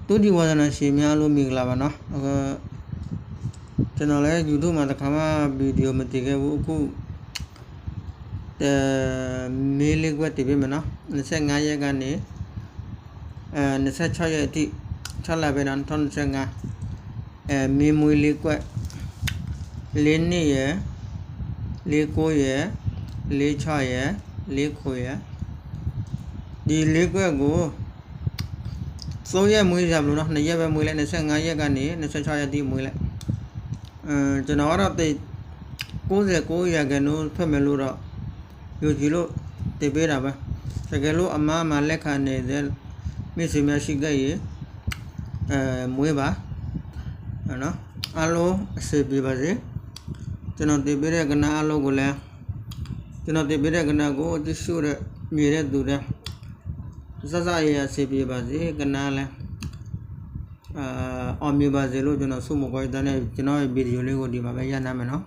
တူဒီဝါဒနာရှင်များလို့မိလာပါနော်ကျွန်တော်လည်း YouTube မှာတစ်ခါမှဗီဒီယိုမတင်ခဲ့ဘူးအခုမေးလေးကွက်တင်ပေးမယ်နော်25ရက်ကနေ26ရက်အထိ6လပဲနော်2025မေးမွေးလေးကွက်4နှစ်ရယ်49ရယ်46ရယ်49ရယ်ဒီလေးကွက်ကို3ရက်မွေးရမလို့နော်2ရက်ပဲမွေးလိုက်25ရက်ကနေ26ရက်တိမွေးလိုက်ကျွန်တော်ကတော့99ရာခိုင်နှုန်းထွက်မယ်လို့တော့ယူကြည့်လို့တင်ပေးတာပဲတကယ်လို့အမားမှာလက်ခံနေတဲ့မိတ်ဆွေများရှိခဲ့ရင်မွေးပါနော်အားလုံးအစီအပြေပါစေကျွန်တော်တင်ပေးတဲ့ကဏ္ဍအားလုံးကိုလည်းကျွန်တော်တင်ပေးတဲ့ကဏ္ဍကိုကြည့်ရှုတဲ့မြင်တဲ့သူတွေစစရအစီအပြေပါစေကဏ္ဍလည်းအောင်မြင်ပါစေလို့ကျွန်တော်ဆုမကွာတဲ့ကျွန်တော်ရဲ့ဗီဒီယိုလေးကိုဒီမှာပဲရနိုင်မယ်နော်